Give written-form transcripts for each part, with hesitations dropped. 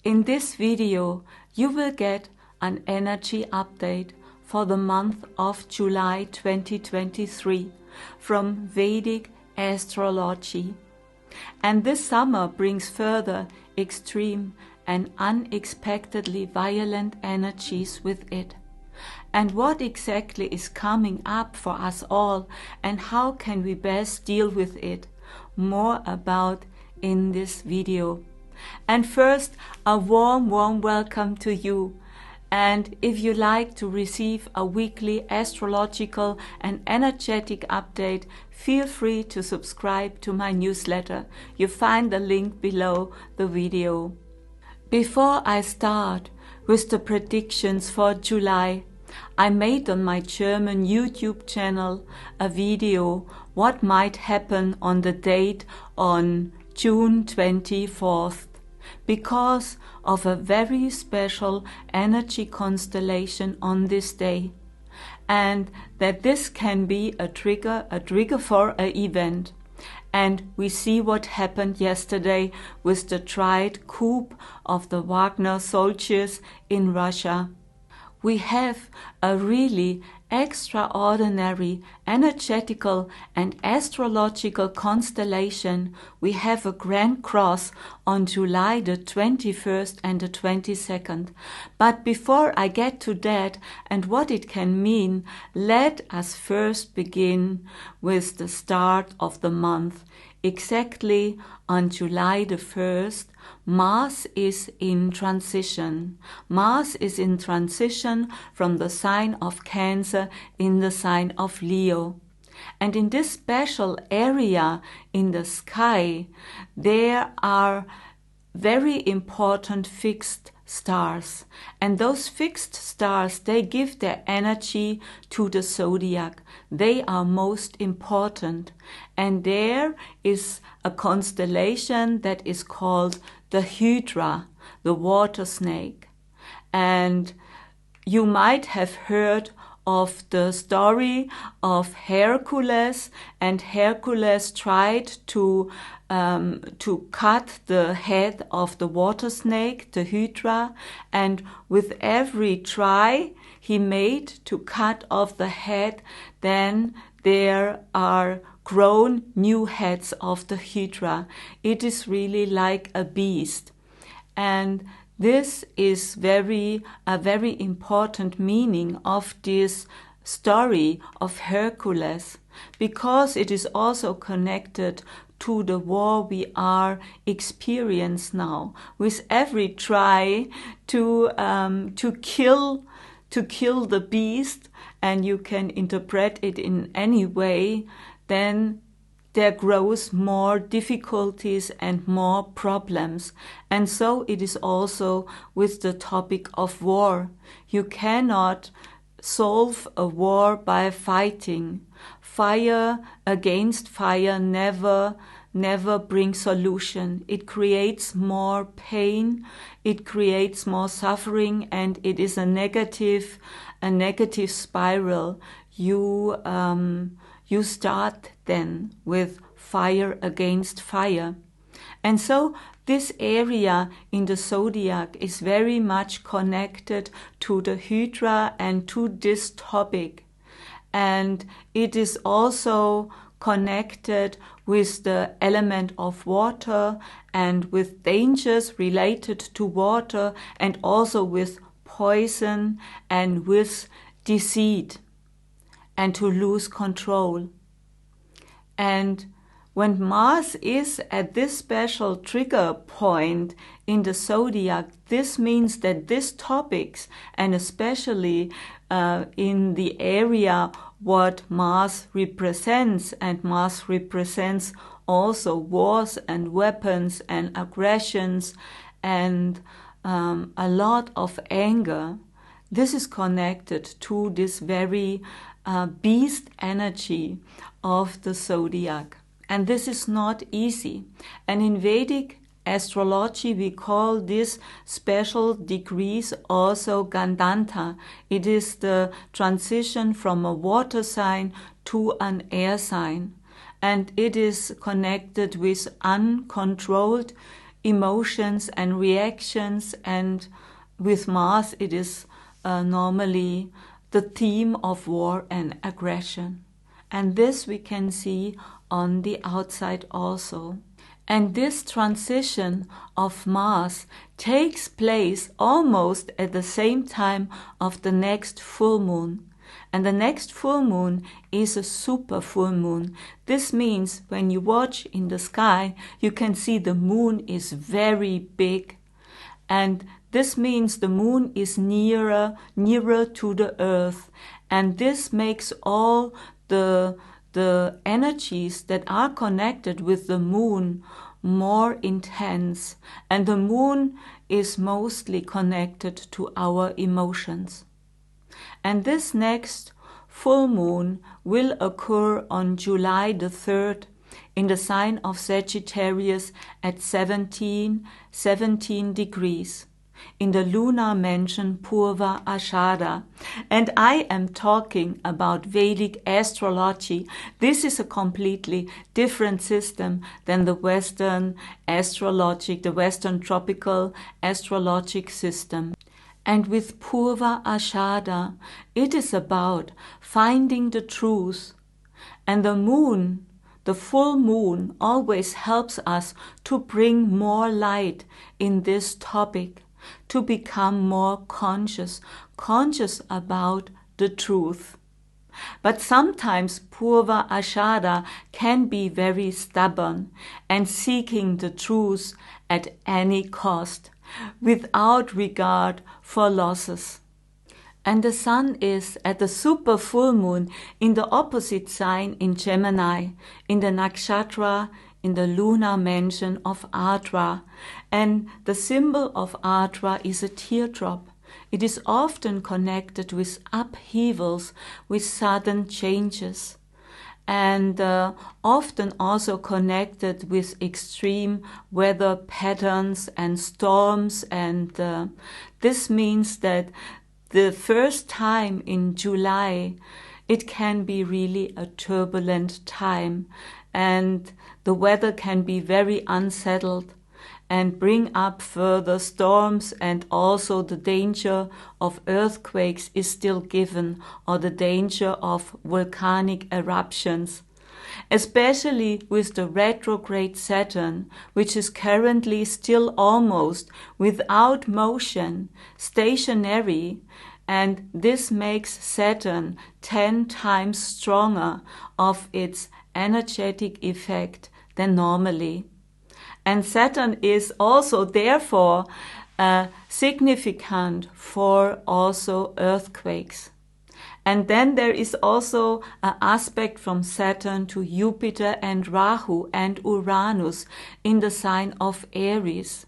In this video, you will get an energy update for the month of July 2023 from Vedic Astrology. And this summer brings further extreme and unexpectedly violent energies with it. And what exactly is coming up for us all, and how can we best deal with it? More about in this video. And first, a warm welcome to you. And if you like to receive a weekly astrological and energetic update, feel free to subscribe to my newsletter. You find the link below the video. Before I start with the predictions for July, I made on my German YouTube channel a video what might happen on the date on June 24th, because of a very special energy constellation on this day, and that this can be a trigger for an event. And we see what happened yesterday with the tried coup of the Wagner soldiers in Russia. We have a really extraordinary energetical and astrological constellation. We have a grand cross on July the 21st and the 22nd. But before I get to that and what it can mean, let us first begin with the start of the month. Exactly on July the 1st, Mars is in transition. Mars is in transition from the sign of Cancer in the sign of Leo. And in this special area in the sky, there are very important fixed stars. And those fixed stars, they give their energy to the zodiac. They are most important. And there is a constellation that is called the Hydra, the water snake. And you might have heard of the story of Hercules, and Hercules tried to cut the head of the water snake, the Hydra, and with every try he made to cut off the head, then there are grown new heads of the Hydra. It is really like a beast. And this is a very important meaning of this story of Hercules, because it is also connected to the war we are experiencing now. With every try to kill the beast, and you can interpret it in any way, then there grows more difficulties and more problems. And so it is also with the topic of war. You cannot solve a war by fighting. Fire against fire never brings solution. It creates more pain, it creates more suffering, and it is a negative spiral. You start then with fire against fire. And so this area in the zodiac is very much connected to the Hydra and to this topic. And it is also connected with the element of water and with dangers related to water, and also with poison and with deceit, and to lose control. And when Mars is at this special trigger point in the zodiac, this means that these topics, and especially in the area what Mars represents, and Mars represents also wars and weapons and aggressions and a lot of anger, this is connected to this very beast energy of the zodiac. And this is not easy. And in Vedic astrology, we call this special degrees also Gandanta. It is the transition from a water sign to an air sign. And it is connected with uncontrolled emotions and reactions, and with Mars it is normally the theme of war and aggression. And this we can see on the outside also. And this transition of Mars takes place almost at the same time of the next full moon. And the next full moon is a super full moon. This means when you watch in the sky, you can see the moon is very big. And this means the moon is nearer to the earth. And this makes all the energies that are connected with the moon more intense. And the moon is mostly connected to our emotions. And this next full moon will occur on July the 3rd in the sign of Sagittarius at 17 degrees in the lunar mansion Purva Ashada. And I am talking about Vedic astrology. This is a completely different system than the Western astrologic, the Western tropical astrologic system. And with Purva Ashada, it is about finding the truth. And the moon, the full moon, always helps us to bring more light in this topic, to become more conscious about the truth. But sometimes Purva Ashada can be very stubborn and seeking the truth at any cost, without regard for losses. And the sun is at the super full moon in the opposite sign in Gemini, in the nakshatra, in the lunar mansion of Ardra. And the symbol of Ardra is a teardrop. It is often connected with upheavals, with sudden changes, and often also connected with extreme weather patterns and storms. And this means that the first time in July, it can be really a turbulent time, and the weather can be very unsettled and bring up further storms, and also the danger of earthquakes is still given, or the danger of volcanic eruptions. Especially with the retrograde Saturn, which is currently still almost without motion, stationary, and this makes Saturn 10 times stronger of its energetic effect than normally. And Saturn is also therefore significant for also earthquakes. And then there is also an aspect from Saturn to Jupiter and Rahu and Uranus in the sign of Aries.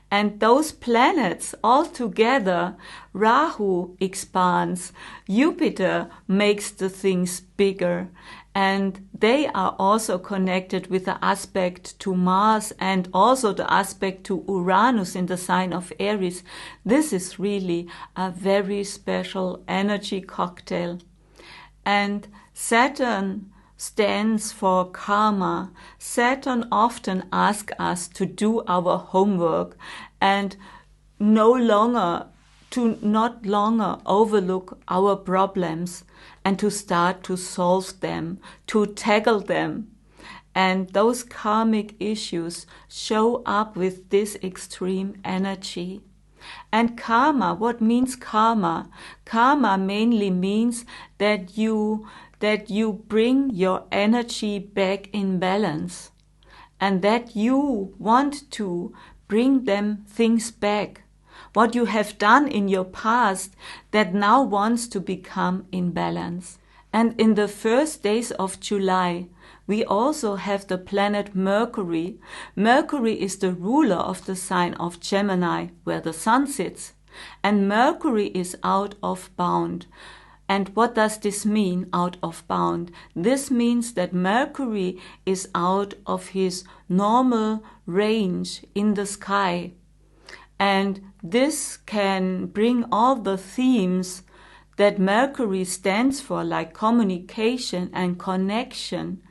And those planets all together, Rahu expands, Jupiter makes the things bigger, and they are also connected with the aspect to Mars and also the aspect to Uranus in the sign of Aries. This is really a very special energy cocktail. And Saturn stands for karma. Saturn often asks us to do our homework and not longer overlook our problems and to start to solve them, to tackle them. And those karmic issues show up with this extreme energy. And karma, what means karma? Karma mainly means that you bring your energy back in balance, and that you want to bring them things back. What you have done in your past that now wants to become in balance. And in the first days of July, we also have the planet Mercury. Mercury is the ruler of the sign of Gemini, where the sun sits. And Mercury is out of bound. And what does this mean, out of bound? This means that Mercury is out of his normal range in the sky. And this can bring all the themes that Mercury stands for, like communication and connection,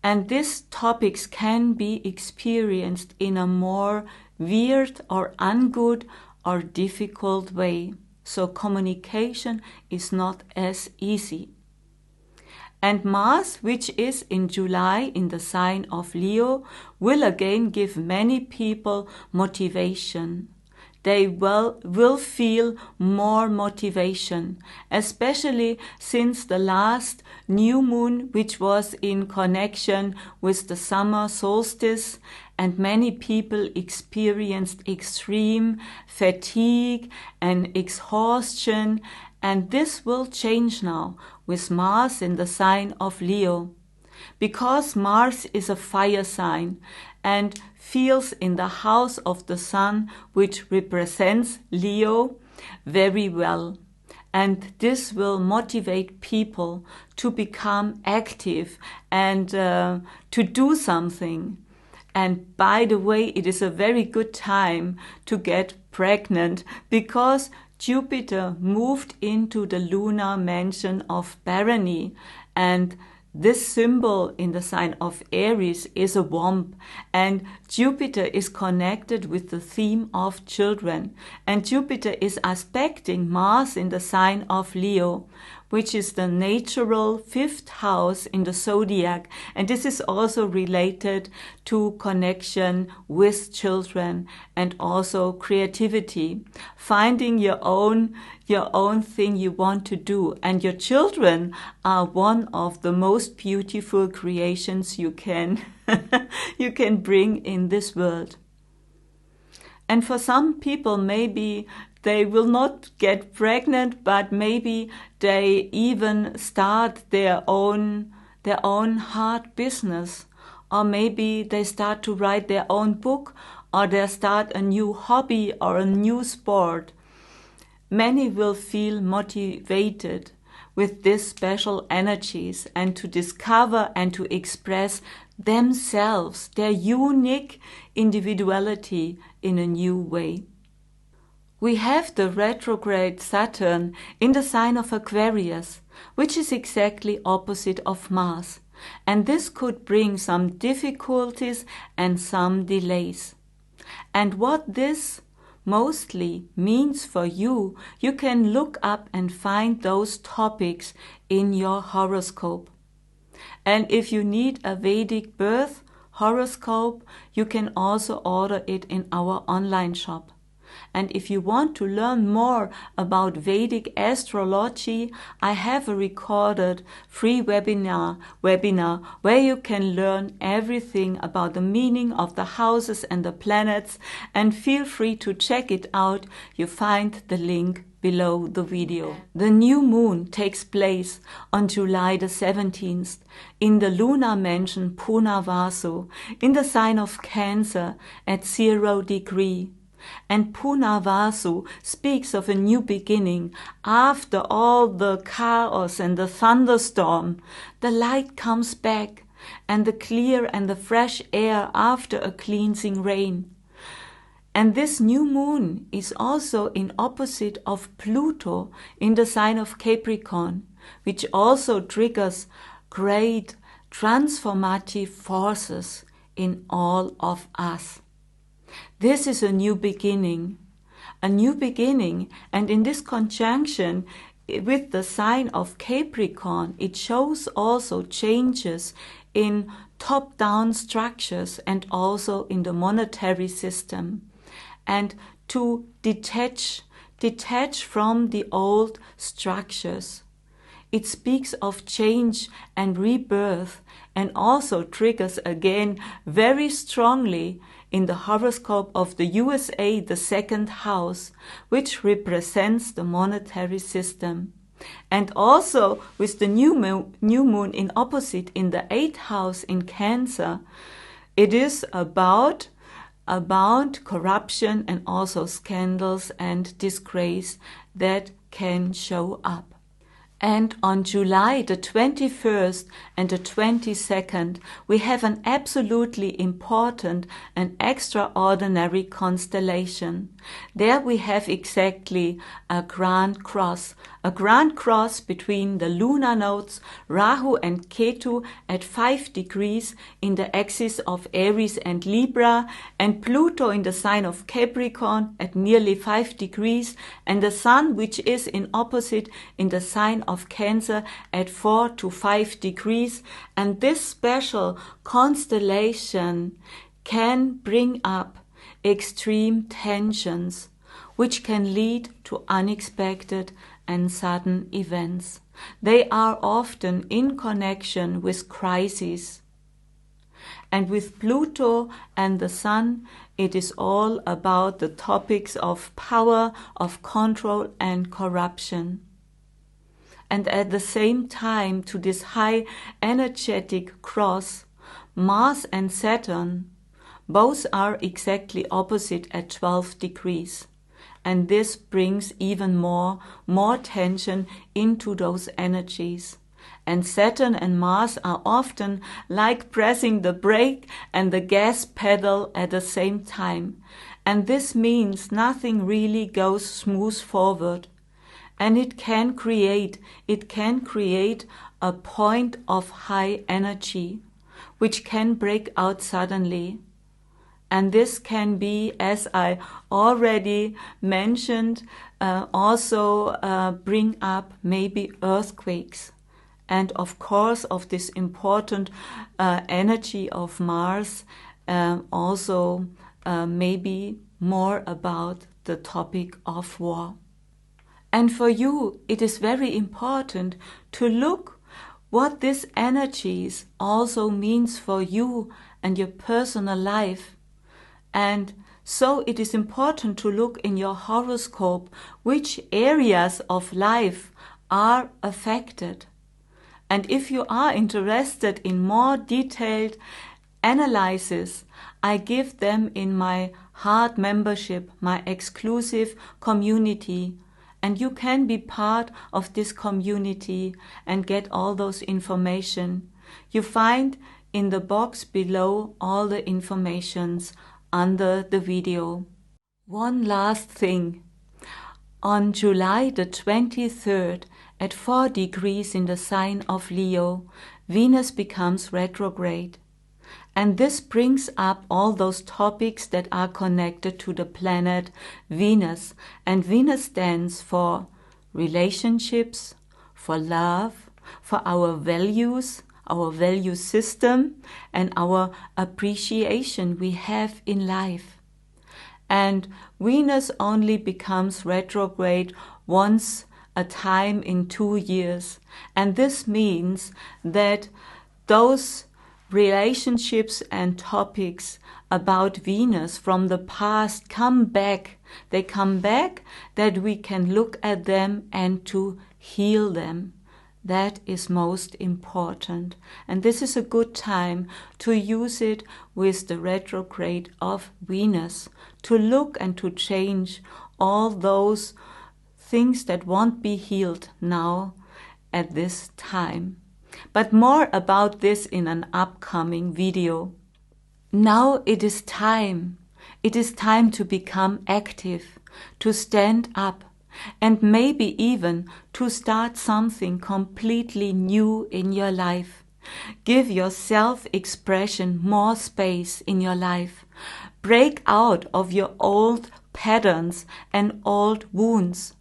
And these topics can be experienced in a more weird or ungood or difficult way. So communication is not as easy. And Mars, which is in July in the sign of Leo, will again give many people motivation. They will feel more motivation, especially since the last new moon, which was in connection with the summer solstice, and many people experienced extreme fatigue and exhaustion, and this will change now with Mars in the sign of Leo. Because Mars is a fire sign and feels in the house of the Sun, which represents Leo, very well. And this will motivate people to become active and to do something. And by the way, it is a very good time to get pregnant because Jupiter moved into the lunar mansion of Barony, and this symbol in the sign of Aries is a womb, and Jupiter is connected with the theme of children. And Jupiter is aspecting Mars in the sign of Leo, which is the natural fifth house in the zodiac. And this is also related to connection with children and also creativity, finding your own thing you want to do. And your children are one of the most beautiful creations you can bring in this world. And for some people, maybe they will not get pregnant, but maybe they even start their own heart business, or maybe they start to write their own book, or they start a new hobby or a new sport. Many will feel motivated with these special energies and to discover and to express themselves, their unique individuality in a new way. We have the retrograde Saturn in the sign of Aquarius, which is exactly opposite of Mars, and this could bring some difficulties and some delays. And what this mostly means for you, you can look up and find those topics in your horoscope. And if you need a Vedic birth horoscope, you can also order it in our online shop. And if you want to learn more about Vedic astrology, I have a recorded free webinar where you can learn everything about the meaning of the houses and the planets, and feel free to check it out. You find the link below the video. The new moon takes place on July the 17th in the lunar mansion Punarvasu in the sign of Cancer at 0 degrees. And Punarvasu speaks of a new beginning. After all the chaos and the thunderstorm, the light comes back, and the clear and the fresh air after a cleansing rain. And this new moon is also in opposite of Pluto in the sign of Capricorn, which also triggers great transformative forces in all of us. This is a new beginning, and in this conjunction with the sign of Capricorn, it shows also changes in top-down structures and also in the monetary system, and to detach from the old structures. It speaks of change and rebirth, and also triggers again very strongly in the horoscope of the USA, the second house, which represents the monetary system. And also with the new moon in opposite in the 8th house in Cancer, it is about corruption and also scandals and disgrace that can show up. And on July the 21st and the 22nd, we have an absolutely important and extraordinary constellation. There we have exactly a grand cross between the lunar nodes Rahu and Ketu at 5 degrees in the axis of Aries and Libra, and Pluto in the sign of Capricorn at nearly 5 degrees, and the Sun, which is in opposite in the sign of Cancer at 4 to 5 degrees. And this special constellation can bring up extreme tensions, which can lead to unexpected and sudden events. They are often in connection with crises. And with Pluto and the Sun, it is all about the topics of power, of control and corruption. And at the same time, to this high energetic cross, Mars and Saturn, both are exactly opposite at 12 degrees. And this brings even more tension into those energies. And Saturn and Mars are often like pressing the brake and the gas pedal at the same time. And this means nothing really goes smooth forward. And it can create a point of high energy, which can break out suddenly. And this can be, as I already mentioned, also bring up maybe earthquakes. And of course, of this important energy of Mars, also maybe more about the topic of war. And for you, it is very important to look what this energies also means for you and your personal life. And so it is important to look in your horoscope which areas of life are affected. And if you are interested in more detailed analysis, I give them in my Heart membership, my exclusive community. And you can be part of this community and get all those information. You find in the box below all the informations under the video. One last thing. On July the 23rd, at 4 degrees in the sign of Leo, Venus becomes retrograde. And this brings up all those topics that are connected to the planet Venus. And Venus stands for relationships, for love, for our values, our value system, and our appreciation we have in life. And Venus only becomes retrograde once a time in 2 years. And this means that those relationships and topics about Venus from the past come back. They come back that we can look at them and to heal them. That is most important. And this is a good time to use it with the retrograde of Venus, to look and to change all those things that won't be healed now at this time. But more about this in an upcoming video. Now it is time. It is time to become active, to stand up, and maybe even to start something completely new in your life. Give your self-expression more space in your life. Break out of your old patterns and old wounds.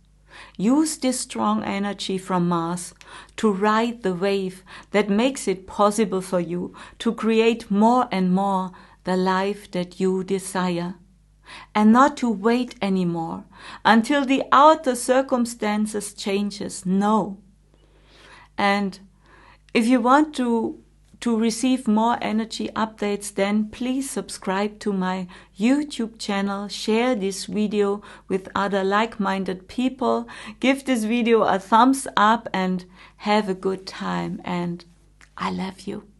Use this strong energy from Mars to ride the wave that makes it possible for you to create more and more the life that you desire. And not to wait anymore until the outer circumstances changes. No. And if you want to receive more energy updates, then please subscribe to my YouTube channel, share this video with other like-minded people, give this video a thumbs up and have a good time. And I love you.